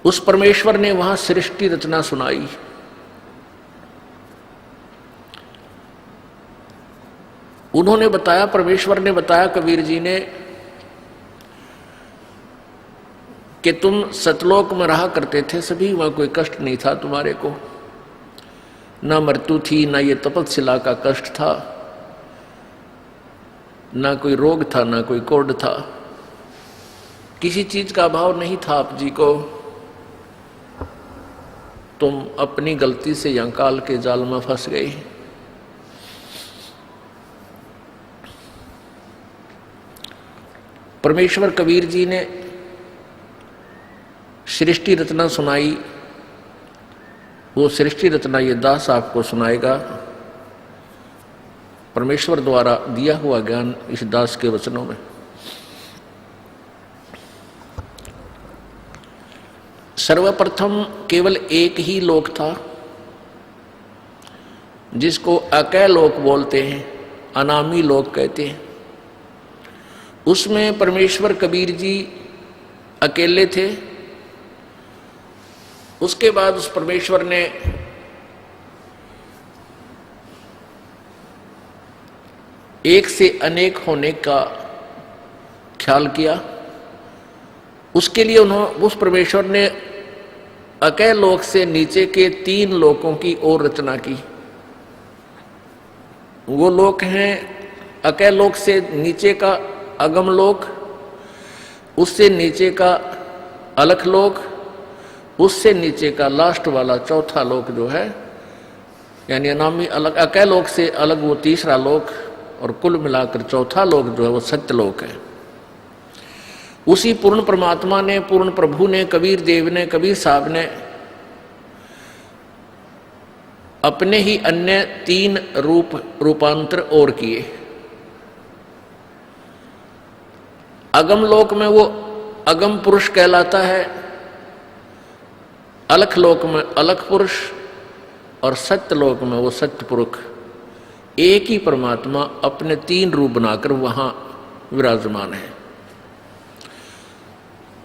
उस परमेश्वर ने वहां सृष्टि रचना सुनाई। उन्होंने बताया, परमेश्वर ने बताया कबीर जी ने, कि तुम सतलोक में रहा करते थे सभी, वहां कोई कष्ट नहीं था तुम्हारे को, ना मृत्यु थी, ना ये तपस्या का कष्ट था, ना कोई रोग था, ना कोई कोढ़ था, किसी चीज का अभाव नहीं था आप जी को। तुम अपनी गलती से यहां काल के जाल में फंस गए। परमेश्वर कबीर जी ने सृष्टि रचना सुनाई। वो सृष्टि रचना ये दास आपको सुनाएगा। परमेश्वर द्वारा दिया हुआ ज्ञान इस दास के वचनों में। सर्वप्रथम केवल एक ही लोक था, जिसको अकय लोक बोलते हैं, अनामी लोक कहते हैं। उसमें परमेश्वर कबीर जी अकेले थे। उसके बाद उस परमेश्वर ने एक से अनेक होने का ख्याल किया। उसके लिए उस परमेश्वर ने अकय लोक से नीचे के 3 लोकों की और रचना की। वो लोक हैं अकय लोक से नीचे का अगम लोक, उससे नीचे का अलख लोक, उससे नीचे का लास्ट वाला चौथा लोक जो है, यानी अनामी अलग अकय लोक से अलग वो तीसरा लोक, और कुल मिलाकर चौथा लोक जो है वो सत्य लोक है। उसी पूर्ण परमात्मा ने, पूर्ण प्रभु ने, कबीर देव ने, कबीर साहब ने अपने ही अन्य 3 रूपांतर और किए। अगम लोक में वो अगम पुरुष कहलाता है, अलख लोक में अलख पुरुष, और सत्य लोक में वो सत्य पुरुष। एक ही परमात्मा अपने 3 रूप बनाकर वहां विराजमान है।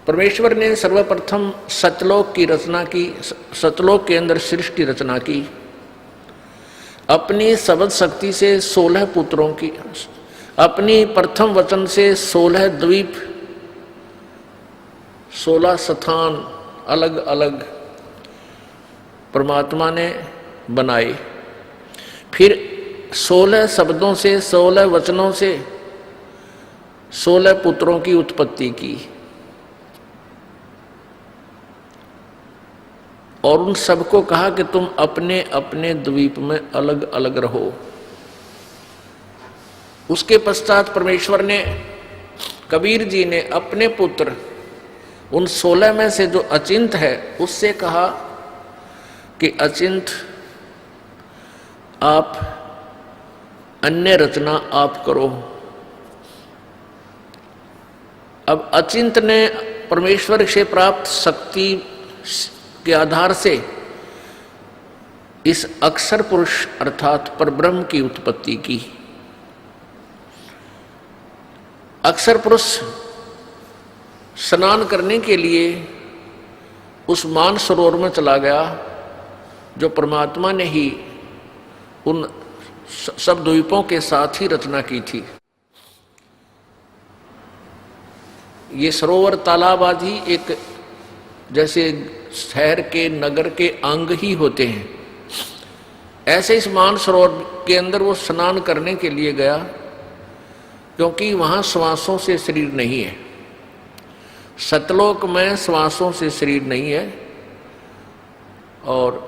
परमेश्वर ने सर्वप्रथम सतलोक की रचना की। सतलोक के अंदर सृष्टि रचना की। अपनी सबद शक्ति से 16 पुत्रों की, अपनी प्रथम वचन से 16 द्वीप, 16 स्थान अलग अलग परमात्मा ने बनाए। फिर 16 शब्दों से, 16 वचनों से 16 पुत्रों की उत्पत्ति की, और उन सबको कहा कि तुम अपने अपने द्वीप में अलग अलग रहो। उसके पश्चात परमेश्वर ने, कबीर जी ने अपने पुत्र उन 16 में से जो अचिंत है उससे कहा कि अचिंत आप अन्य रचना आप करो। अब अचिंत ने परमेश्वर से प्राप्त शक्ति के आधार से इस अक्षर पुरुष अर्थात परब्रह्म की उत्पत्ति की। अक्षर पुरुष स्नान करने के लिए उस मान सरोवर में चला गया, जो परमात्मा ने ही उन सब द्वीपों के साथ ही रचना की थी। ये सरोवर तालाब आदि एक जैसे शहर के नगर के अंग ही होते हैं, ऐसे इस मान सरोवर के अंदर वो स्नान करने के लिए गया, क्योंकि वहां श्वासों से शरीर नहीं है। सतलोक में श्वासों से शरीर नहीं है, और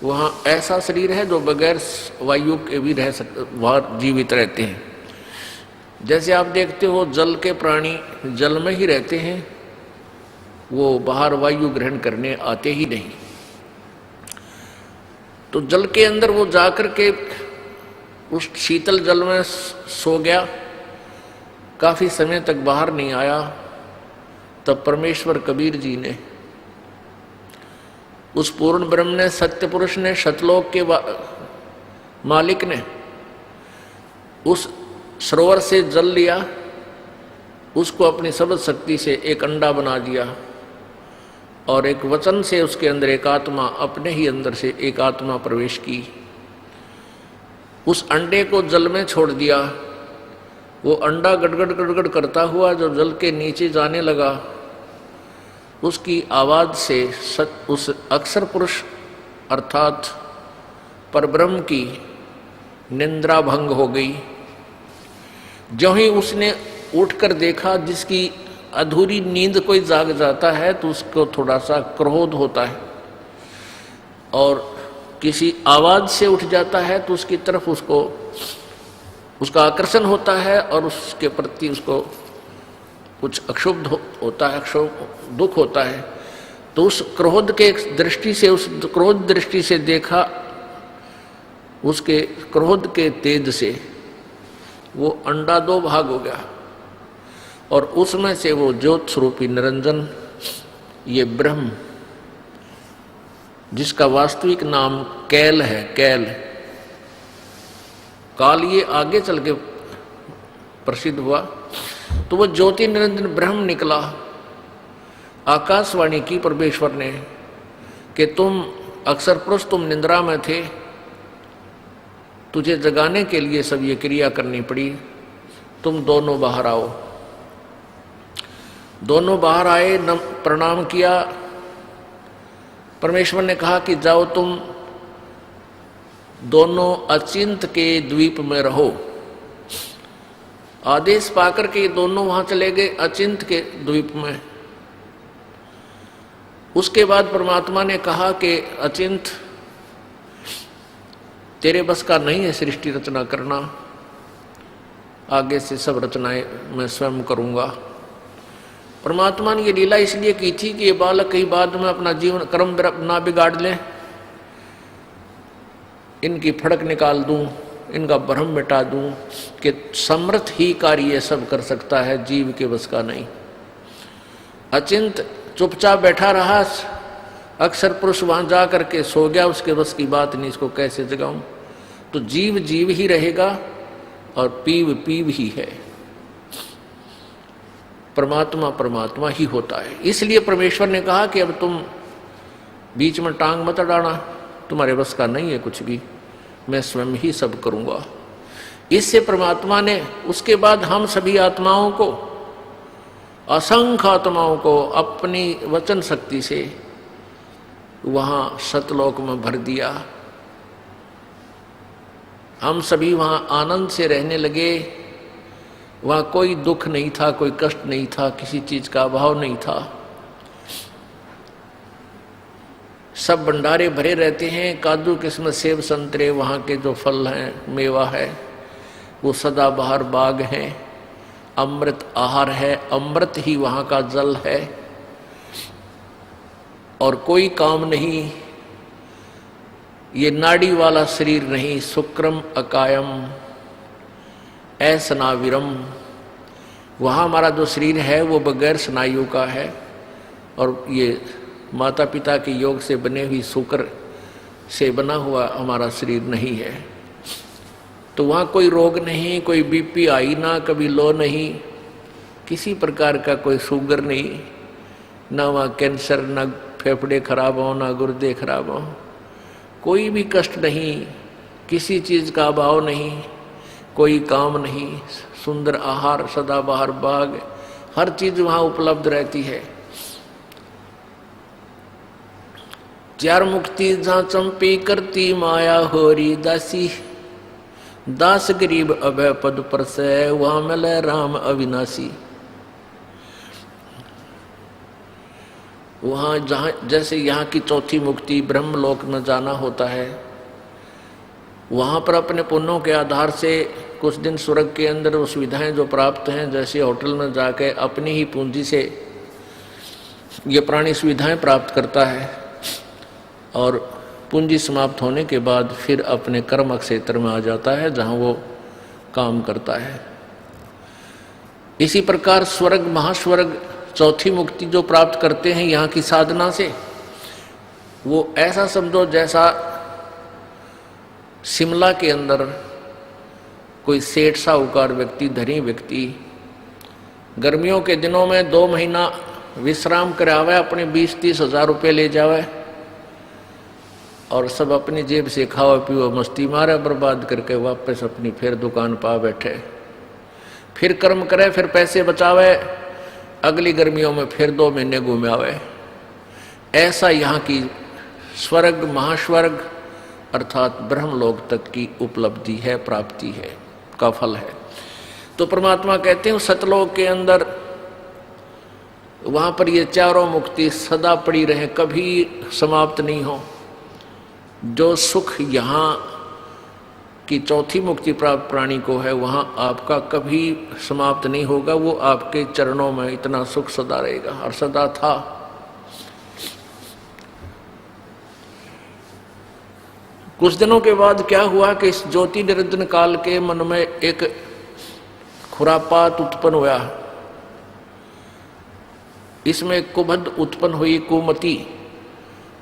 वहां ऐसा शरीर है जो बगैर वायु के भी रह सकते, वहां जीवित रहते हैं। जैसे आप देखते हो जल के प्राणी जल में ही रहते हैं, वो बाहर वायु ग्रहण करने आते ही नहीं। तो जल के अंदर वो जाकर के उस शीतल जल में सो गया, काफी समय तक बाहर नहीं आया। तब परमेश्वर कबीर जी ने, उस पूर्ण ब्रह्म ने, सत्य पुरुष ने, सतलोक के मालिक ने उस सरोवर से जल लिया, उसको अपनी सबद शक्ति से एक अंडा बना दिया, और एक वचन से उसके अंदर एक आत्मा, अपने ही अंदर से एक आत्मा प्रवेश की। उस अंडे को जल में छोड़ दिया। वो अंडा गड़गड़ गड़गड़ करता हुआ जो जल के नीचे जाने लगा, उसकी आवाज से उस अक्षर पुरुष अर्थात परब्रह्म की निंद्रा भंग हो गई। जो ही उसने उठकर देखा, जिसकी अधूरी नींद कोई जाग जाता है तो उसको थोड़ा सा क्रोध होता है, और किसी आवाज से उठ जाता है तो उसकी तरफ उसका आकर्षण होता है और उसके प्रति उसको कुछ अक्षुब्ध होता है, दुख होता है। तो उस क्रोध के दृष्टि से, उस क्रोध दृष्टि से देखा, उसके क्रोध के तेज से वो अंडा दो भाग हो गया और उसमें से वो ज्योत स्वरूपी निरंजन, ये ब्रह्म, जिसका वास्तविक नाम कैल है, कैल काल, ये आगे चल के प्रसिद्ध हुआ। तो वो ज्योति निरंजन ब्रह्म निकला। आकाशवाणी की परमेश्वर ने कि तुम अक्षर पुरुष, तुम निंद्रा में थे, तुझे जगाने के लिए सब ये क्रिया करनी पड़ी, तुम दोनों बाहर आओ। दोनों बाहर आए, प्रणाम किया। परमेश्वर ने कहा कि जाओ तुम दोनों अचिंत के द्वीप में रहो। आदेश पाकर के दोनों वहां चले गए अचिंत के द्वीप में। उसके बाद परमात्मा ने कहा कि अचिंत, तेरे बस का नहीं है सृष्टि रचना करना, आगे से सब रचनाएं मैं स्वयं करूंगा। परमात्मा ने ये लीला इसलिए की थी कि ये बालक कहीं बाद में अपना जीवन कर्म ना बिगाड़ लें, इनकी फड़क निकाल दूं, इनका भ्रम मिटा दूं कि समर्थ ही कार्य सब कर सकता है, जीव के बस का नहीं। अचिंत चुपचाप बैठा रहा, अक्षर पुरुष वहां जा करके सो गया, उसके बस की बात नहीं, इसको कैसे जगाऊं। तो जीव जीव ही रहेगा और पीव पीव ही है, परमात्मा परमात्मा ही होता है। इसलिए परमेश्वर ने कहा कि अब तुम बीच में टांग मत अड़ाना, तुम्हारे बस का नहीं है कुछ भी, मैं स्वयं ही सब करूंगा। इससे परमात्मा ने उसके बाद हम सभी आत्माओं को, असंख्य आत्माओं को अपनी वचन शक्ति से वहां सतलोक में भर दिया। हम सभी वहां आनंद से रहने लगे। वहां कोई दुख नहीं था, कोई कष्ट नहीं था, किसी चीज का अभाव नहीं था। सब भंडारे भरे रहते हैं, काजू किस्मत सेब संतरे वहाँ के जो फल हैं, मेवा है, वो सदाबहार बाग हैं। अमृत आहार है, अमृत ही वहाँ का जल है। और कोई काम नहीं, ये नाड़ी वाला शरीर नहीं, शुक्रम अकायम असनाविरम। वहाँ हमारा जो शरीर है वो बगैर स्नायु का है, और ये माता पिता के योग से बने हुई शुक्र से बना हुआ हमारा शरीर नहीं है। तो वहाँ कोई रोग नहीं, कोई बीपी हाई ना, कभी लो नहीं, किसी प्रकार का कोई शुगर नहीं, ना वहाँ कैंसर, ना फेफड़े खराब हो, ना गुर्दे खराब हो, कोई भी कष्ट नहीं, किसी चीज़ का अभाव नहीं, कोई काम नहीं, सुंदर आहार, सदाबहार बाग, हर चीज़ वहाँ उपलब्ध रहती है। चार मुक्ति जहाँ चंपी करती माया होरी दासी, दास गरीब अभय पद पर से वहाँ मिले राम अविनाशी। वहाँ जहाँ जैसे यहाँ की चौथी मुक्ति ब्रह्मलोक में जाना होता है, वहाँ पर अपने पुण्यों के आधार से कुछ दिन स्वर्ग के अंदर वो सुविधाएं जो प्राप्त हैं, जैसे होटल में जाके अपनी ही पूंजी से ये प्राणी सुविधाएं प्राप्त करता है, और पूंजी समाप्त होने के बाद फिर अपने कर्म क्षेत्र में आ जाता है जहाँ वो काम करता है। इसी प्रकार स्वर्ग, महास्वर्ग, चौथी मुक्ति जो प्राप्त करते हैं यहाँ की साधना से, वो ऐसा समझो जैसा शिमला के अंदर कोई सेठ साहूकार व्यक्ति, धनी व्यक्ति गर्मियों के दिनों में 2 महीना विश्राम करावे, अपने 20-30 हजार रुपये ले जावे और सब अपनी जेब से खाओ पियो मस्ती मारे, बर्बाद करके वापस अपनी फिर दुकान पा बैठे, फिर कर्म करे, फिर पैसे बचावे, अगली गर्मियों में फिर 2 महीने घूमे आवे। ऐसा यहाँ की स्वर्ग महास्वर्ग अर्थात ब्रह्मलोक तक की उपलब्धि है, प्राप्ति है, का फल है। तो परमात्मा कहते हैं सतलोक के अंदर वहां पर ये चारों मुक्ति सदा पड़ी रहे, कभी समाप्त नहीं हो। जो सुख यहाँ की चौथी मुक्ति प्राप्त प्राणी को है वहां आपका कभी समाप्त नहीं होगा, वो आपके चरणों में इतना सुख सदा रहेगा और सदा था। कुछ दिनों के बाद क्या हुआ कि इस ज्योति निरंजन काल के मन में एक खुरापात उत्पन्न हुआ, इसमें कुबद उत्पन्न हुई, कुमति।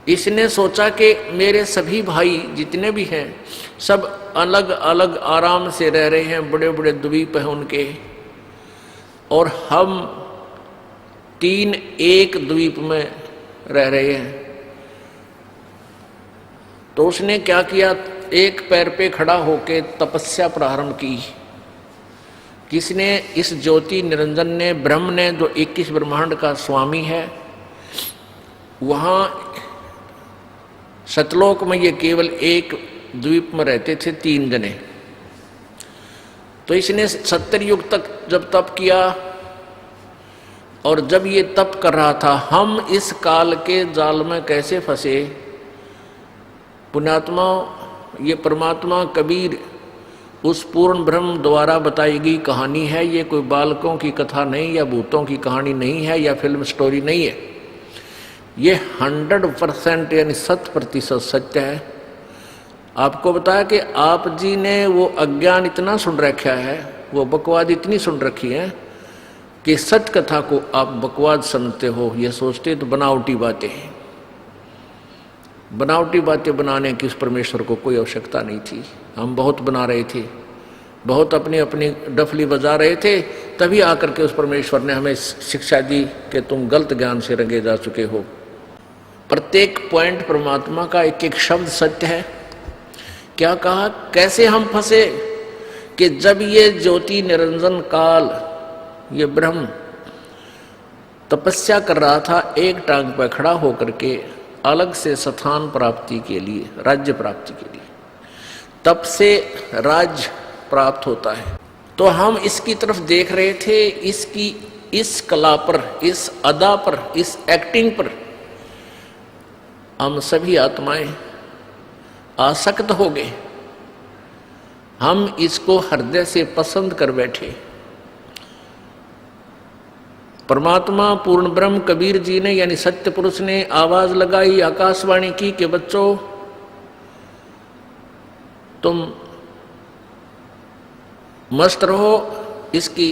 इसने सोचा कि मेरे सभी भाई जितने भी हैं सब अलग अलग आराम से रह रहे हैं, बड़े बड़े द्वीप हैं उनके, और हम 3 एक द्वीप में रह रहे हैं। तो उसने क्या किया, एक पैर पे खड़ा होकर तपस्या प्रारंभ की। किसने? इस ज्योति निरंजन ने, ब्रह्म ने, जो 21 ब्रह्मांड का स्वामी है। वहां सतलोक में ये केवल एक द्वीप में रहते थे 3 जने। तो इसने 70 युग तक जब तप किया, और जब ये तप कर रहा था, हम इस काल के जाल में कैसे फंसे। पुण्यात्मा, ये परमात्मा कबीर उस पूर्ण ब्रह्म द्वारा बताई गई कहानी है। ये कोई बालकों की कथा नहीं, या भूतों की कहानी नहीं है, या फिल्म स्टोरी नहीं है। ये 100% यानी 100% सत्य है। आपको बताया कि आप जी ने वो अज्ञान इतना सुन रखा है, वो बकवाद इतनी सुन रखी है कि सत्य कथा को आप बकवाद समझते हो, ये सोचते तो बनावटी बातें हैं। बनावटी बातें बनाने की उस परमेश्वर को कोई आवश्यकता नहीं थी। हम बहुत बना रहे थे, बहुत अपनी अपनी डफली बजा रहे थे, तभी आकर के उस परमेश्वर ने हमें शिक्षा दी कि तुम गलत ज्ञान से रंगे जा चुके हो। प्रत्येक पॉइंट परमात्मा का एक एक शब्द सत्य है। क्या कहा, कैसे हम फंसे कि जब ये ज्योति निरंजन काल, ये ब्रह्म तपस्या कर रहा था, एक टांग पर खड़ा होकर के अलग से स्थान प्राप्ति के लिए, राज्य प्राप्ति के लिए, तब से राज्य प्राप्त होता है। तो हम इसकी तरफ देख रहे थे, इसकी इस कला पर, इस अदा पर, इस एक्टिंग पर हम सभी आत्माएं आसक्त हो गए। हम इसको हृदय से पसंद कर बैठे। परमात्मा पूर्ण ब्रह्म कबीर जी ने यानी सत्य पुरुष ने आवाज लगाई, आकाशवाणी की कि बच्चों तुम मस्त रहो, इसकी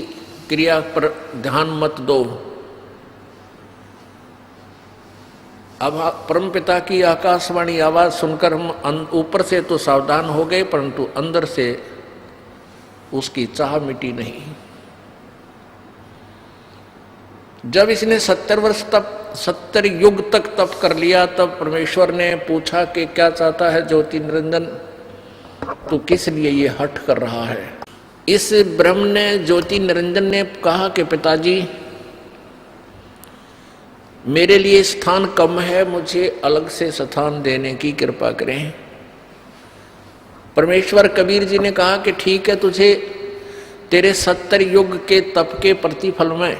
क्रिया पर ध्यान मत दो। अब परमपिता की आकाशवाणी आवाज सुनकर हम ऊपर से तो सावधान हो गए, परंतु अंदर से उसकी चाह मिटी नहीं। जब इसने 70 वर्ष तक 70 युग तक तप कर लिया, तब परमेश्वर ने पूछा कि क्या चाहता है ज्योति निरंजन, तो किस लिए ये हठ कर रहा है। इस ब्रह्म ने, ज्योति निरंजन ने कहा कि पिताजी मेरे लिए स्थान कम है, मुझे अलग से स्थान देने की कृपा करें। परमेश्वर कबीर जी ने कहा कि ठीक है, तुझे तेरे 70 युग के तप के प्रतिफल में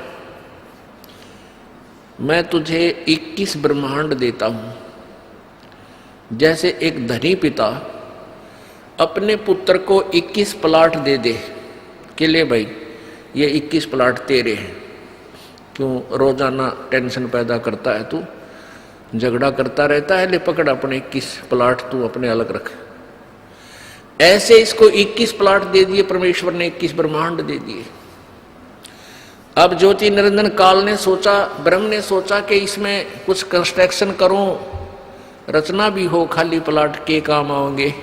मैं तुझे 21 ब्रह्मांड देता हूं। जैसे एक धनी पिता अपने पुत्र को 21 प्लाट दे दे कि ले भाई ये 21 प्लाट तेरे हैं, क्यों रोजाना टेंशन पैदा करता है, तू झगड़ा करता रहता है, ले पकड़ अपने 21 प्लाट तू अपने अलग रख। ऐसे इसको 21 प्लाट दे दिए परमेश्वर ने, 21 ब्रह्मांड दे दिए। अब ज्योति निरंजन काल ने सोचा, ब्रह्म ने सोचा कि इसमें कुछ कंस्ट्रक्शन करूं, रचना भी हो, खाली प्लाट के काम आओगे।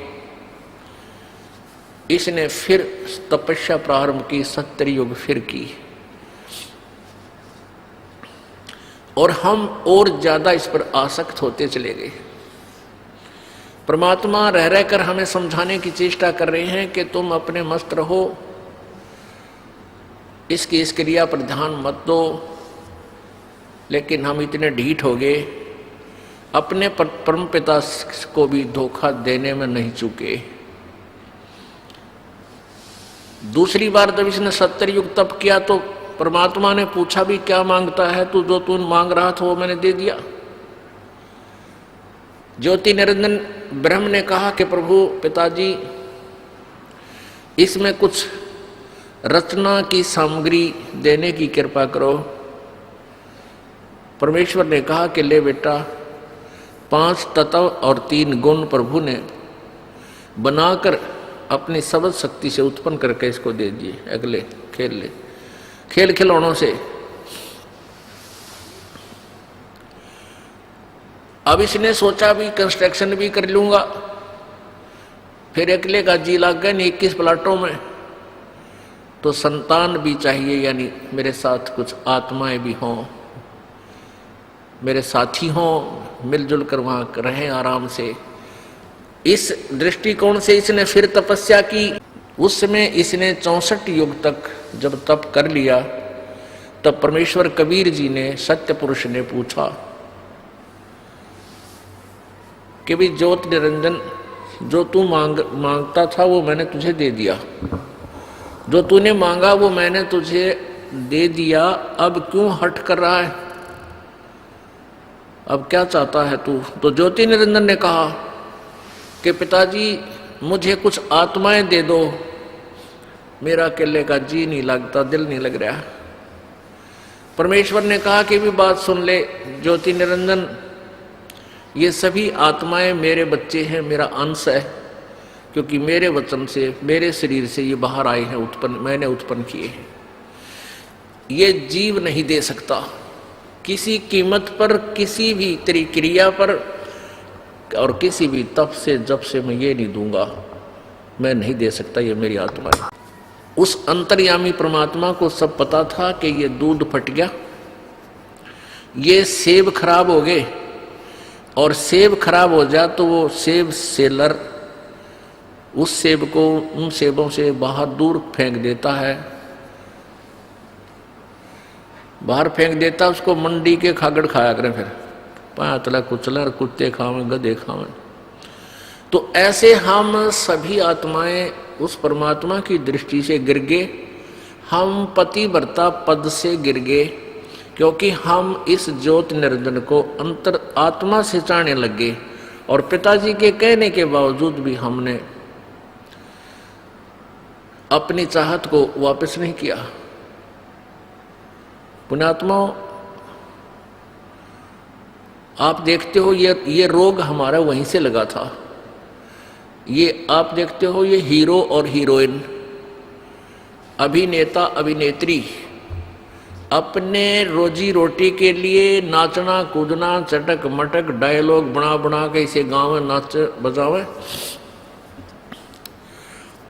इसने फिर तपस्या प्रारंभ की, 70 युग फिर की। और हम और ज्यादा इस पर आसक्त होते चले गए। परमात्मा रह रहकर हमें समझाने की चेष्टा कर रहे हैं कि तुम अपने मस्त रहो, इसकी इस क्रिया पर ध्यान मत दो। लेकिन हम इतने ढीठ हो गए, अपने परमपिता को भी धोखा देने में नहीं चूके। दूसरी बार जब इसने 70 युग तप किया तो परमात्मा ने पूछा भी क्या मांगता है तू, जो तू मांग रहा था वो मैंने दे दिया। ज्योति निरंजन ब्रह्म ने कहा कि प्रभु पिताजी इसमें कुछ रचना की सामग्री देने की कृपा करो। परमेश्वर ने कहा कि ले बेटा, 5 तत्व और 3 गुण प्रभु ने बनाकर अपनी सबद शक्ति से उत्पन्न करके इसको दे दिए। अगले खेल ले, खेल खिलौनों से। अब इसने सोचा भी कंस्ट्रक्शन भी कर लूंगा, फिर अकेले का जी लग गया 21 प्लाटों में, तो संतान भी चाहिए, यानी मेरे साथ कुछ आत्माएं भी हों, मेरे साथी हों, मिलजुल कर वहां रहें आराम से। इस दृष्टिकोण से इसने फिर तपस्या की। उस समय इसने 64 युग तक जब तप कर लिया, तब परमेश्वर कबीर जी ने, सत्य पुरुष ने पूछा कि भी ज्योति निरंजन, जो तू मांगता था वो मैंने तुझे दे दिया, जो तूने मांगा वो मैंने तुझे दे दिया, अब क्यों हट कर रहा है, अब क्या चाहता है तू? तो ज्योति निरंजन ने कहा कि पिताजी मुझे कुछ आत्माएं दे दो, मेरा अकेले का जी नहीं लगता, दिल नहीं लग रहा। परमेश्वर ने कहा कि भी बात सुन ले ज्योति निरंजन, ये सभी आत्माएं मेरे बच्चे हैं, मेरा अंश है, क्योंकि मेरे वचन से, मेरे शरीर से ये बाहर आए हैं, उत्पन्न मैंने उत्पन्न किए हैं। ये जीव नहीं दे सकता किसी कीमत पर, किसी भी क्रिया पर और किसी भी तप से जब से मैं ये नहीं दूंगा, मैं नहीं दे सकता, ये मेरी आत्मा है। उस अंतर्यामी परमात्मा को सब पता था कि ये दूध फट गया, ये सेब खराब हो गए, और सेब खराब हो जाए तो वो सेब सेलर उस सेब को उन सेबों से बाहर दूर फेंक देता है, बाहर फेंक देता, उसको मंडी के खागड़ खाया करें, फिर पातला कुचला, कुत्ते खावे, गधे खावे। तो ऐसे हम सभी आत्माएं उस परमात्मा की दृष्टि से गिर गए, हम पतिव्रता पद से गिर गए, क्योंकि हम इस ज्योति निरंजन को अंतर आत्मा से चाहने लगे, और पिताजी के कहने के बावजूद भी हमने अपनी चाहत को वापस नहीं किया। पुण्यात्माओं, आप देखते हो ये रोग हमारा वहीं से लगा था। ये आप देखते हो, ये हीरो और हीरोइन, अभिनेता अभिनेत्री अपने रोजी रोटी के लिए नाचना कूदना, चटक मटक डायलॉग बना बना के इसे गाँव में नाच बजावे,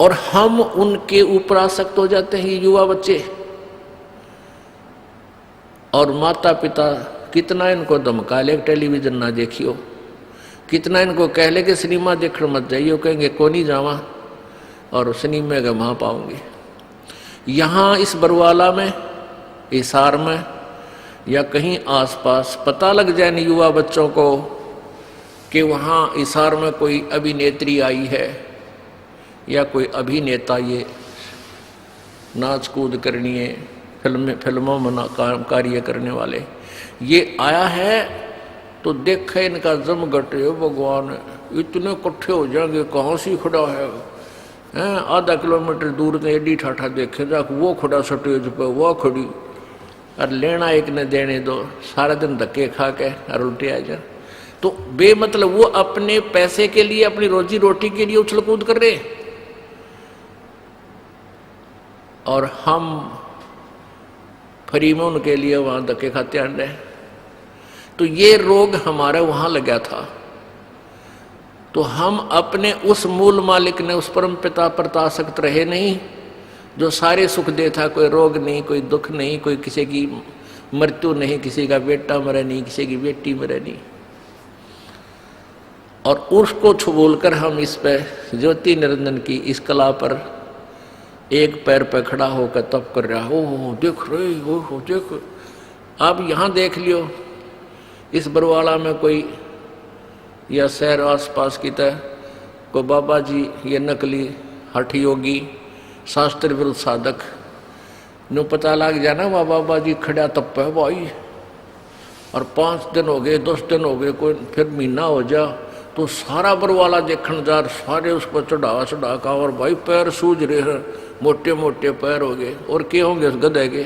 और हम उनके ऊपर आसक्त हो जाते हैं, युवा बच्चे। और माता पिता कितना इनको धमका ले टेलीविजन ना देखियो, कितना इनको कह ले कि सिनेमा देखने मत जाइयो, कहेंगे को नहीं जावा, और सिनेमा का वहाँ पाऊंगी। यहाँ इस बरवाला में, हिसार में या कहीं आसपास पता लग जाए नहीं युवा बच्चों को कि वहाँ हिसार में कोई अभिनेत्री आई है या कोई अभिनेता, ये नाच कूद करनी है, फिल्मों में कार्य करने वाले ये आया है, तो देखे इनका जम घटे, भगवान इतने इकट्ठे हो जाएंगे, कहाँ से खड़ा है, आधा किलोमीटर दूर से एडी ठाठा देखे जाके वो खड़ा स्टेज पे, वो खड़ी, और लेना एक ने देने दो, सारा दिन धक्के खा के और उल्टे आ जाए। तो बेमतलब वो अपने पैसे के लिए, अपनी रोजी रोटी के लिए उछल कूद कर रहे, और हम फ्री में उनके लिए वहां धक्के खाते आने रहे। तो ये रोग हमारा वहां लगा था। तो हम अपने उस मूल मालिक ने, उस परम पिता पर आसक्त रहे नहीं, जो सारे सुख देता, कोई रोग नहीं, कोई दुख नहीं, कोई किसी की मृत्यु नहीं, किसी का बेटा मरे नहीं, किसी की बेटी मरे नहीं। और उसको छुबोलकर हम इस पे ज्योति निरंजन की इस कला पर एक पैर पे खड़ा होकर तप कर रहा। ओह देख रहे हो, देख आप यहाँ देख लियो, इस बरवाला में कोई या शहर आसपास की तरह को बाबा जी ये नकली हठ योगी शास्त्र विरुद्ध साधक नो पता लग जाना वह बाबा जी खड़ा तप है भाई, और 5 दिन हो गए, 10 दिन हो गए, कोई फिर महीना हो जा तो सारा बरवाला देखने जा, सारे उस पर चढ़ा का, और भाई पैर सूझ रहे हैं, मोटे मोटे पैर हो गए, और क्या होंगे उस गधे के,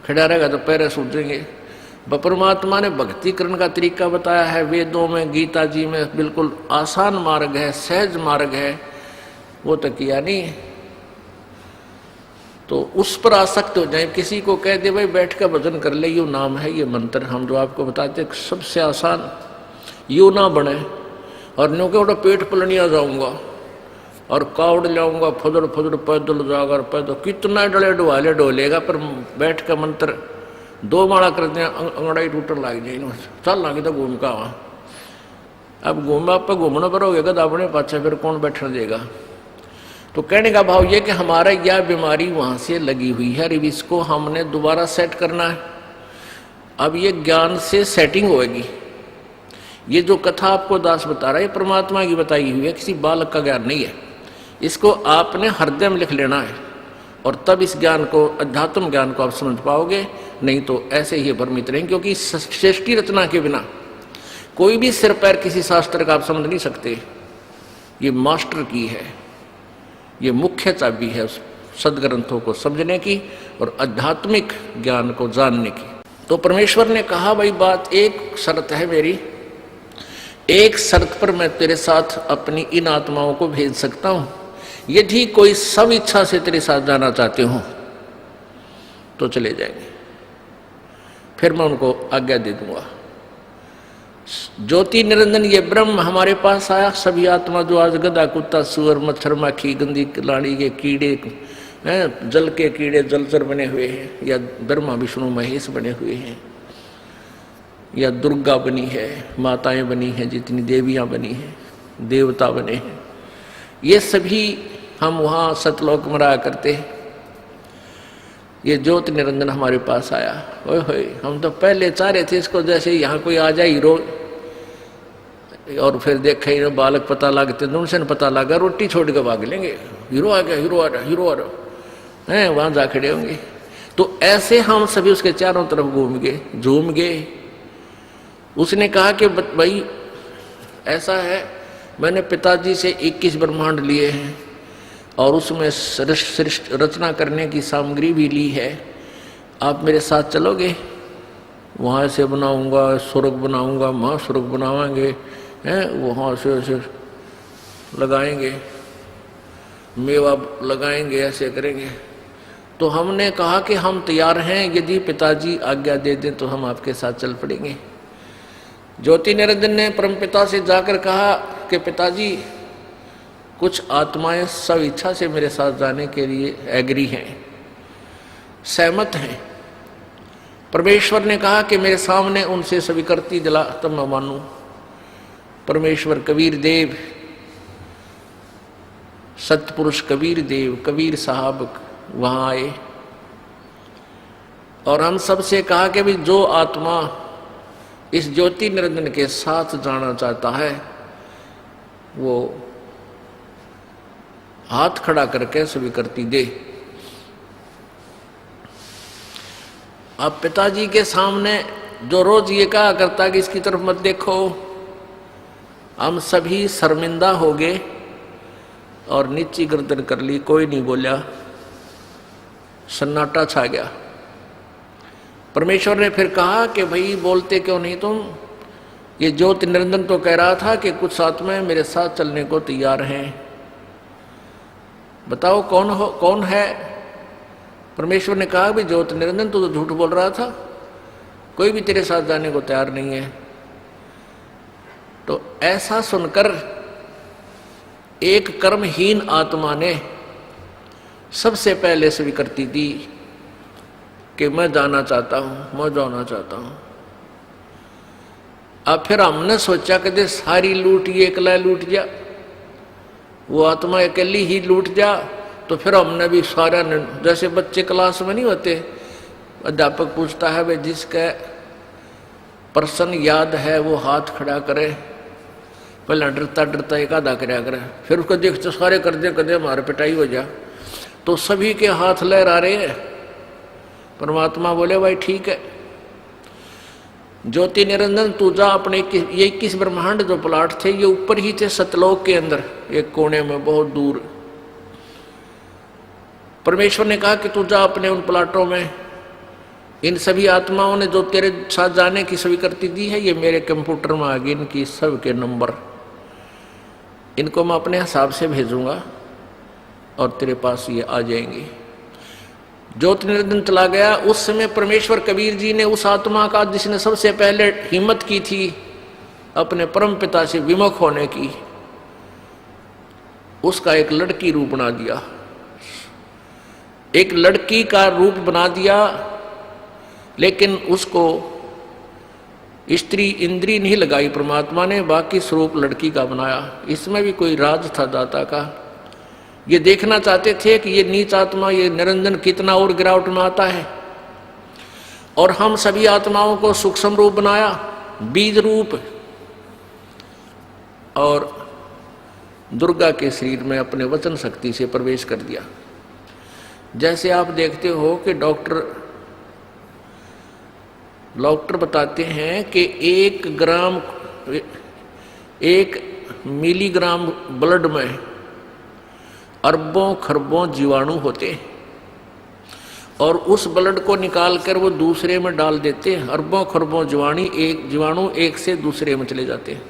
खड़ा रहेगा तो पैर सूझेंगे। परमात्मा ने भक्ति करने का तरीका बताया है वेदों में, गीता जी में, बिल्कुल आसान मार्ग है, सहज मार्ग है, वो तो किया नहीं। तो उस पर आसक्त हो जाए, किसी को कह दे भाई बैठ कर भजन कर ले, यू नाम है, ये मंत्र हम जो आपको बताते सबसे आसान, यू ना बने और न्यू के उठा पेट पलनिया जाऊंगा और कावड़ लाऊंगा, फुदड़ फुदड़ पैदल जाकर पैदल कितना डले डुवाले डोलेगा, पर बैठ कर मंत्र 2 माला करते हैं अंगड़ाई टूटने लग जाए, चल लगे तो घूम का वहाँ। अब घूमा पर घूमना पर हो गया अपने पाछे, फिर कौन बैठने देगा। तो कहने का भाव ये कि हमारा यह बीमारी वहाँ से लगी हुई है, अब इसको हमने दोबारा सेट करना है। अब ये ज्ञान से सेटिंग होएगी। ये जो कथा आपको दास बता रहा है ये परमात्मा की बताई हुई है, किसी बालक का ज्ञान नहीं है। इसको आपने हृदय में लिख लेना है और तब इस ज्ञान को, अध्यात्म ज्ञान को आप समझ पाओगे, नहीं तो ऐसे ही भ्रमित रहेंगे। क्योंकि सृष्टि रचना के बिना कोई भी सिर पैर किसी शास्त्र का आप समझ नहीं सकते। ये मास्टर की है, ये मुख्य चाबी है उस सदग्रंथों को समझने की और आध्यात्मिक ज्ञान को जानने की। तो परमेश्वर ने कहा भाई बात, एक शर्त है मेरी, एक शर्त पर मैं तेरे साथ अपनी इन आत्माओं को भेज सकता हूं, यदि कोई सब इच्छा से तेरे साथ जाना चाहते हो तो चले जाएंगे, फिर मैं उनको आज्ञा दे दूंगा। ज्योति निरंजन ये ब्रह्म हमारे पास आया, सभी आत्मा जो आज गधा कुत्ता सुअर मच्छर माखी गंदी लाड़ी के कीड़े हैं, जल के कीड़े जलचर बने हुए हैं, या ब्रह्मा विष्णु महेश बने हुए हैं, या दुर्गा बनी है, माताएं बनी हैं, जितनी देवियां बनी हैं, देवता बने हैं, ये सभी हम वहाँ सतलोक में रहा करते हैं। ये ज्योति निरंजन हमारे पास आया, ओए होए हम तो पहले चाह रहे थे इसको जैसे यहाँ कोई आ जाए हीरो, और फिर देखे हीरो बालक पता लगते तो उनसे पता लगा रोटी छोड़ के भाग लेंगे, हीरो आ गया, हीरो आ रहा, हीरो आ रहा है, वहाँ जा खड़े होंगे। तो ऐसे हम सभी उसके चारों तरफ घूम गए, झूम गए। उसने कहा कि भाई ऐसा है, मैंने पिताजी से 21 ब्रह्मांड लिए हैं और उसमें रचना करने की सामग्री भी ली है, आप मेरे साथ चलोगे? वहाँ से बनाऊंगा, स्वर्ग बनाऊंगा, महास्वर्ग बनावाएंगे, हैं वहाँ से ऐसे लगाएंगे, मेवा लगाएंगे, ऐसे करेंगे। तो हमने कहा कि हम तैयार हैं, यदि पिताजी आज्ञा दे दें तो हम आपके साथ चल पड़ेंगे। ज्योति निरंजन ने परमपिता से जाकर कहा कि पिताजी कुछ आत्माएं सब इच्छा से मेरे साथ जाने के लिए एग्री हैं, सहमत हैं। परमेश्वर ने कहा कि मेरे सामने उनसे स्वीकृति दिला तब मैं मानूं। परमेश्वर कबीर देव, सतपुरुष कबीर देव, कबीर साहब वहां आए और हम सबसे कहा कि भाई जो आत्मा इस ज्योति निरंजन के साथ जाना चाहता है वो हाथ खड़ा करके स्वीकृति दे। अब पिताजी के सामने जो रोज ये कहा करता कि इसकी तरफ मत देखो, हम सभी शर्मिंदा हो गए और नीची गर्दन कर ली, कोई नहीं बोला, सन्नाटा छा गया। परमेश्वर ने फिर कहा कि भाई बोलते क्यों नहीं तुम? ये ज्योति निरंजन तो कह रहा था कि कुछ आत्माएं मेरे साथ चलने को तैयार हैं, बताओ कौन है? परमेश्वर ने कहा भी ज्योति निरंजन तो झूठ बोल रहा था, कोई भी तेरे साथ जाने को तैयार नहीं है। तो ऐसा सुनकर एक कर्महीन आत्मा ने सबसे पहले स्वीकृति दी कि मैं जाना चाहता हूं, मैं जाना चाहता हूं। अब फिर हमने सोचा कि सारी लूट ये अकेला लूट जा, वो आत्मा अकेली ही लूट जा। तो फिर हमने भी सारा, जैसे बच्चे क्लास में नहीं होते, अध्यापक पूछता है वे जिसका प्रश्न याद है वो हाथ खड़ा करे, पहले डरता डरता एक आधा कराया करे, फिर उसको देखते सारे कर दे कर दे हमारे पिटाई हो जा। तो सभी के हाथ लहरा रहे हैं। परमात्मा बोले भाई ठीक है, ज्योति निरंजन तू जा अपने ये 21 ब्रह्मांड जो प्लाट थे ये ऊपर ही थे सतलोक के अंदर एक कोने में बहुत दूर। परमेश्वर ने कहा कि तू जा अपने उन प्लाटों में, इन सभी आत्माओं ने जो तेरे साथ जाने की स्वीकृति दी है ये मेरे कंप्यूटर में आ गई, इनकी सब के नंबर, इनको मैं अपने हिसाब से भेजूंगा और तेरे पास ये आ जाएंगे। ज्योति निरंजन चला गया। उस समय परमेश्वर कबीर जी ने उस आत्मा का जिसने सबसे पहले हिम्मत की थी अपने परम पिता से विमुख होने की, उसका एक लड़की रूप बना दिया, एक लड़की का रूप बना दिया। लेकिन उसको स्त्री इंद्री नहीं लगाई परमात्मा ने, बाकी स्वरूप लड़की का बनाया। इसमें भी कोई राज था दाता का। ये देखना चाहते थे कि ये नीच आत्मा ये निरंजन कितना और गिरावट में आता है, और हम सभी आत्माओं को सूक्ष्म रूप बनाया, बीज रूप, और दुर्गा के शरीर में अपने वचन शक्ति से प्रवेश कर दिया। जैसे आप देखते हो कि डॉक्टर बताते हैं कि 1 मिलीग्राम ब्लड में अरबों खरबों जीवाणु होते हैं, और उस ब्लड को निकाल कर वो दूसरे में डाल देते हैं। अरबों खरबों जीवाणु एक से दूसरे में चले जाते हैं।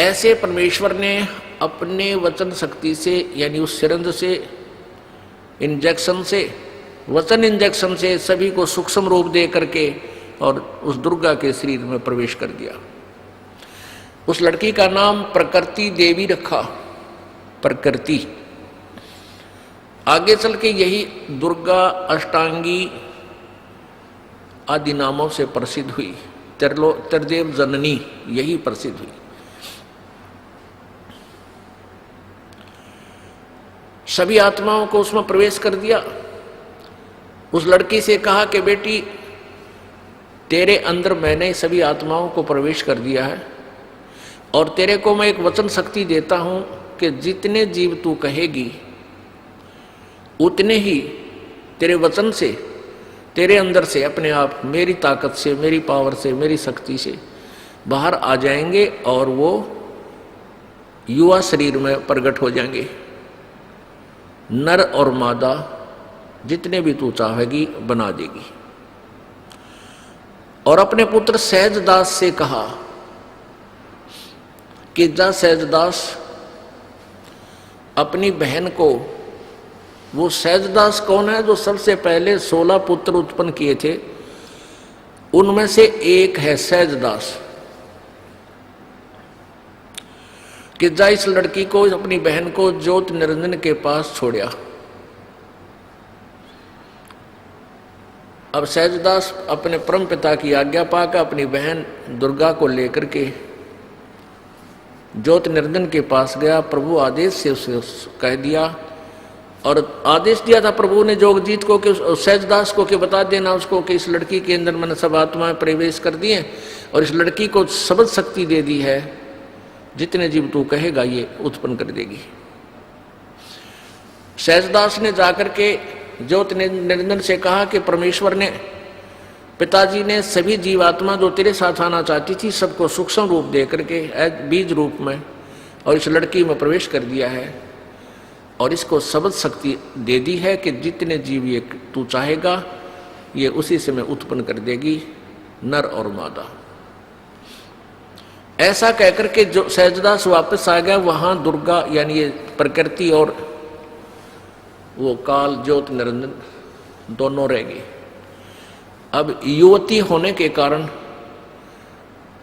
ऐसे परमेश्वर ने अपने वचन शक्ति से, यानी उस सिरंज से, इंजेक्शन से, वचन इंजेक्शन से सभी को सूक्ष्म रूप दे करके और उस दुर्गा के शरीर में प्रवेश कर दिया। उस लड़की का नाम प्रकृति देवी रखा, प्रकृति। आगे चल के यही दुर्गा, अष्टांगी आदि नामों से प्रसिद्ध हुई। त्रिदेव जननी यही प्रसिद्ध हुई। सभी आत्माओं को उसमें प्रवेश कर दिया। उस लड़की से कहा कि बेटी तेरे अंदर मैंने सभी आत्माओं को प्रवेश कर दिया है, और तेरे को मैं एक वचन शक्ति देता हूं कि जितने जीव तू कहेगी उतने ही तेरे वचन से, तेरे अंदर से अपने आप मेरी ताकत से, मेरी पावर से, मेरी शक्ति से बाहर आ जाएंगे, और वो युवा शरीर में प्रकट हो जाएंगे। नर और मादा जितने भी तू चाहेगी बना देगी। और अपने पुत्र सहजदास से कहा कि जा सहजदास अपनी बहन को, वो सहजदास कौन है? जो सबसे पहले 16 पुत्र उत्पन्न किए थे, उनमें से एक है सहजदास, कि जा इस लड़की को, अपनी बहन को ज्योति निरंजन के पास छोड़िया। अब सहजदास अपने परम पिता की आज्ञा पाकर अपनी बहन दुर्गा को लेकर के ज्योति निरंजन के पास गया। प्रभु आदेश से उसे कह दिया, और आदेश दिया था प्रभु ने जोगजीत को कि सहजदास को कि बता देना उसको कि इस लड़की के अंदर मैंने सब आत्माएं प्रवेश कर दी हैं, और इस लड़की को शब्द शक्ति दे दी है, जितने जीव तू कहेगा ये उत्पन्न कर देगी। सहजदास ने जाकर के ज्योति निरंजन से कहा कि परमेश्वर ने, पिताजी ने सभी जीवात्मा जो तेरे साथ आना चाहती थी सबको सूक्ष्म रूप दे करके बीज रूप में और इस लड़की में प्रवेश कर दिया है, और इसको शब्द शक्ति दे दी है कि जितने जीव ये तू चाहेगा ये उसी से मैं उत्पन्न कर देगी, नर और मादा। ऐसा कहकर के जो सहजदास वापस आ गया, वहां दुर्गा यानी ये प्रकृति और वो काल ज्योति निरंजन दोनों रह गए। अब युवती होने के कारण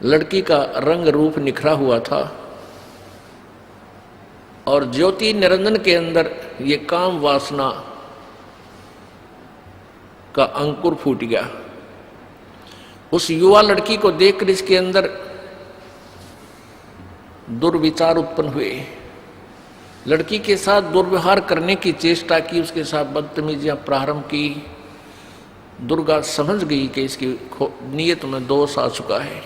लड़की का रंग रूप निखरा हुआ था, और ज्योति निरंजन के अंदर ये काम वासना का अंकुर फूट गया। उस युवा लड़की को देखकर इसके अंदर दुर्विचार उत्पन्न हुए। लड़की के साथ दुर्व्यवहार करने की चेष्टा की, उसके साथ बदतमीजियां प्रारंभ की। दुर्गा समझ गई कि इसकी नीयत में दोष आ चुका है।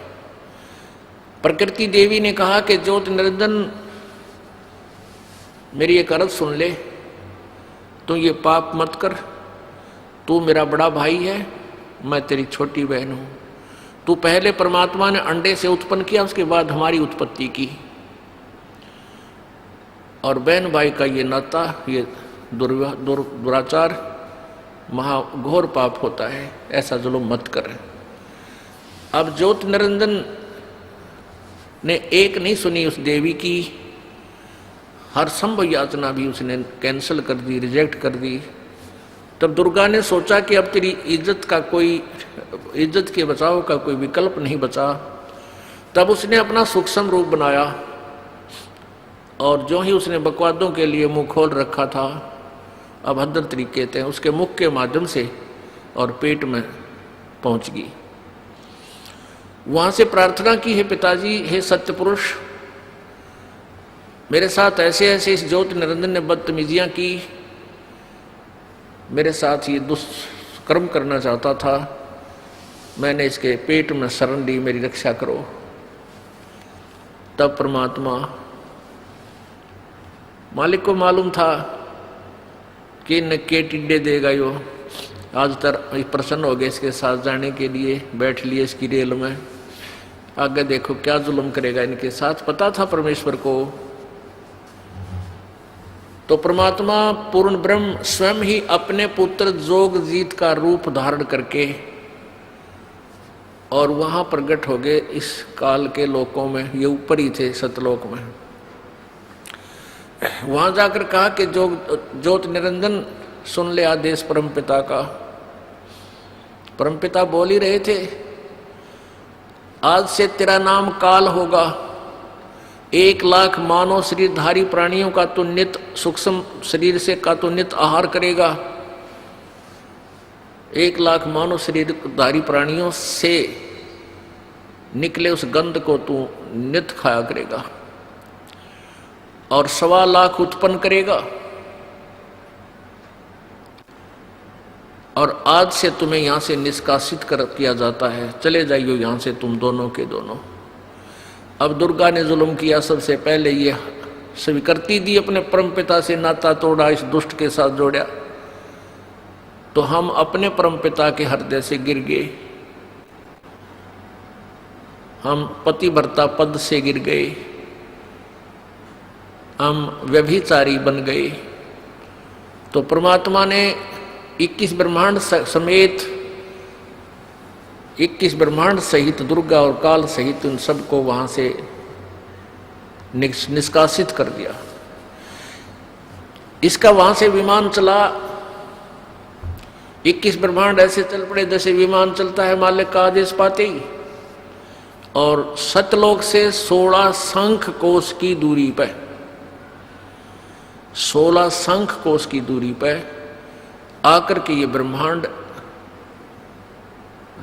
प्रकृति देवी ने कहा कि ज्योति निरंजन, मेरी एक अर्ज सुन ले, तू ये पाप मत कर। तू मेरा बड़ा भाई है, मैं तेरी छोटी बहन हूं। तू पहले परमात्मा ने अंडे से उत्पन्न किया, उसके बाद हमारी उत्पत्ति की, और बहन भाई का ये नाता, ये दुराचार महाघोर पाप होता है, ऐसा जुल्म मत कर। अब ज्योति निरंजन ने एक नहीं सुनी उस देवी की, हर संभव याचना भी उसने कैंसिल कर दी, रिजेक्ट कर दी। तब दुर्गा ने सोचा कि अब तेरी इज्जत के बचाव का कोई विकल्प नहीं बचा। तब उसने अपना सूक्ष्म रूप बनाया, और जो ही उसने बकवादों के लिए मुंह खोल रखा था, अभद्र तरीके थे, उसके मुख के माध्यम से और पेट में पहुंच गई। वहां से प्रार्थना की, हे पिताजी, हे सत्य पुरुष, मेरे साथ ऐसे ऐसे इस ज्योति निरंजन ने बदतमीजियां की, मेरे साथ ये दुष्कर्म करना चाहता था, मैंने इसके पेट में शरण ली, मेरी रक्षा करो। तब परमात्मा, मालिक को मालूम था कि न के टिड्डे देगा यो, आज तक प्रसन्न हो गए इसके साथ जाने के लिए, बैठ लिए इसकी रेल में, आगे देखो क्या जुल्म करेगा इनके साथ। पता था परमेश्वर को। तो परमात्मा पूर्ण ब्रह्म स्वयं ही अपने पुत्र जोगजीत का रूप धारण करके और वहां प्रकट हो गए इस काल के लोकों में। ये ऊपर ही थे सतलोक में। वहां जाकर कहा कि ज्योति निरंजन, सुन ले आदेश परमपिता का। परमपिता बोल ही रहे थे, आज से तेरा नाम काल होगा। 1,00,000 मानव शरीरधारी प्राणियों का तो नित सूक्ष्म शरीर से का तो नित आहार करेगा। 1,00,000 मानव शरीरधारी प्राणियों से निकले उस गंध को तू नित खाया करेगा, और 1,25,000 उत्पन्न करेगा। और आज से तुम्हें यहां से निष्कासित किया जाता है, चले जाइयो यहां से तुम दोनों के दोनों। अब दुर्गा ने जुल्म किया, सबसे पहले ये स्वीकृति दी, अपने परमपिता से नाता तोड़ा, इस दुष्ट के साथ जोड़ा, तो हम अपने परमपिता के हृदय से गिर गए, हम पतिव्रता पद से गिर गए, हम व्यभिचारी बन गए। तो परमात्मा ने 21 ब्रह्मांड समेत 21 ब्रह्मांड सहित दुर्गा और काल सहित उन सबको वहां से निष्कासित कर दिया। इसका वहां से विमान चला। 21 ब्रह्मांड ऐसे चल पड़े जैसे विमान चलता है मालिक का आदेश पाते ही, और सतलोक से 16 शंख कोश की दूरी पर 16 शंख कोश की दूरी पर आकर के ये ब्रह्मांड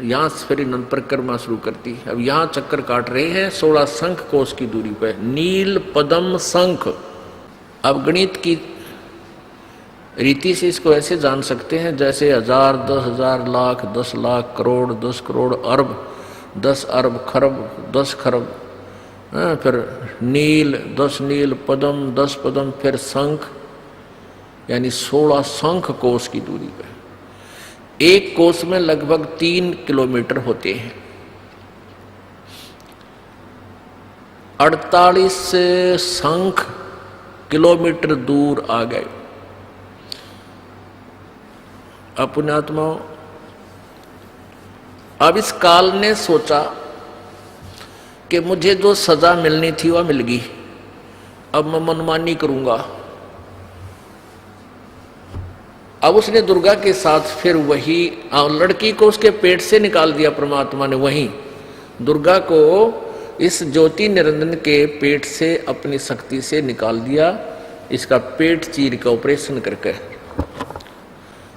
यहां से फिर इन्होंने परिक्रमा शुरू करती। अब यहां चक्कर काट रहे हैं 16 शंख कोश की दूरी पर, नील पद्म शंख। अब गणित की रीति से इसको ऐसे जान सकते हैं जैसे 1000, 10,000, लाख, 10 लाख, करोड़, 10 करोड़, अरब, 10 अरब, खरब, 10 खरब, फिर नील, 10 नील, पद्म, 10 पद्म, फिर शंख, यानी 16 शंख कोश की दूरी पर। एक कोश में लगभग 3 किलोमीटर होते हैं। 48 शंख किलोमीटर दूर आ गए। पुण्यात्माओं, अब इस काल ने सोचा कि मुझे जो सजा मिलनी थी वह मिल गई, अब मैं मनमानी करूंगा। अब उसने दुर्गा के साथ फिर वही लड़की को उसके पेट से निकाल दिया परमात्मा ने। वहीं दुर्गा को इस ज्योति निरंजन के पेट से अपनी शक्ति से निकाल दिया, इसका पेट चीर का ऑपरेशन करके।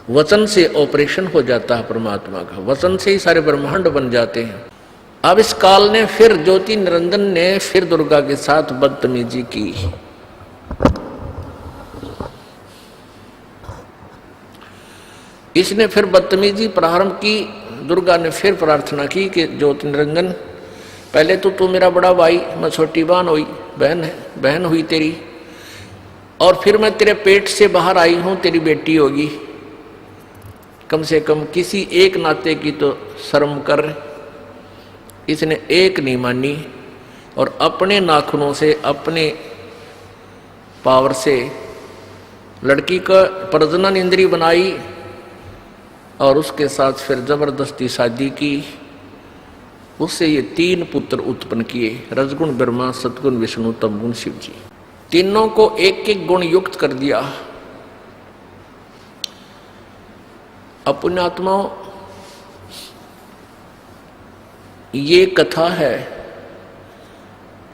वचन से ऑपरेशन हो जाता है परमात्मा का, वचन से ही सारे ब्रह्मांड बन जाते हैं। अब इस काल ने फिर ज्योति निरंजन ने फिर दुर्गा के साथ बदतमीजी की। इसने फिर बदतमीजी प्रारंभ की। दुर्गा ने फिर प्रार्थना की कि ज्योति निरंजन, पहले तो तू मेरा बड़ा भाई, मैं छोटी बहन हुई तेरी, और फिर मैं तेरे पेट से बाहर आई हूं, तेरी बेटी होगी, कम से कम किसी एक नाते की तो शर्म कर। इसने एक नहीं मानी और अपने नाखूनों से, अपने पावर से लड़की का प्रजनन इंद्री बनाई और उसके साथ फिर जबरदस्ती शादी की। उससे ये 3 पुत्र उत्पन्न किए, रजगुण ब्रह्मा, सतगुण विष्णु, तमगुण शिव जी। तीनों को एक एक गुण युक्त कर दिया। पुण्यात्माओं, ये कथा है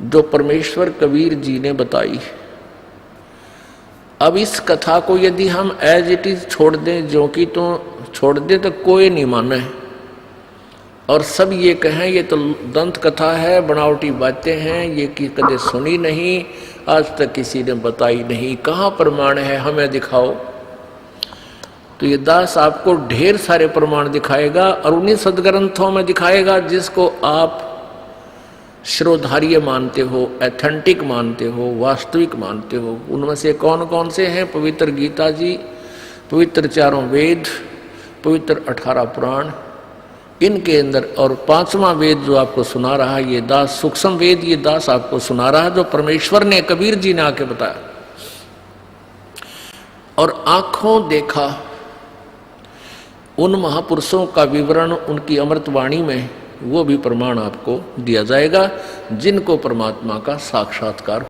जो परमेश्वर कबीर जी ने बताई। अब इस कथा को यदि हम एज इट इज छोड़ दें, जो कि तो छोड़ दें, तो कोई नहीं माने और सब ये कहें ये तो दंत कथा है, बनावटी बातें हैं, ये कि कदे सुनी नहीं, आज तक किसी ने बताई नहीं, कहाँ प्रमाण है, हमें दिखाओ। तो ये दास आपको ढेर सारे प्रमाण दिखाएगा और उन्हीं सदग्रंथों में दिखाएगा जिसको आप श्रोधार्य मानते हो, एथेंटिक मानते हो, वास्तविक मानते हो। उनमें से कौन कौन से हैं? पवित्र गीता जी, पवित्र 4 वेद, पवित्र 18 पुराण, इनके अंदर, और 5वां वेद जो आपको सुना रहा है ये दास, सूक्ष्म वेद ये दास आपको सुना रहा है जो परमेश्वर ने, कबीर जी ने आके बताया। और आंखों देखा उन महापुरुषों का विवरण उनकी अमृतवाणी में, वो भी प्रमाण आपको दिया जाएगा जिनको परमात्मा का साक्षात्कार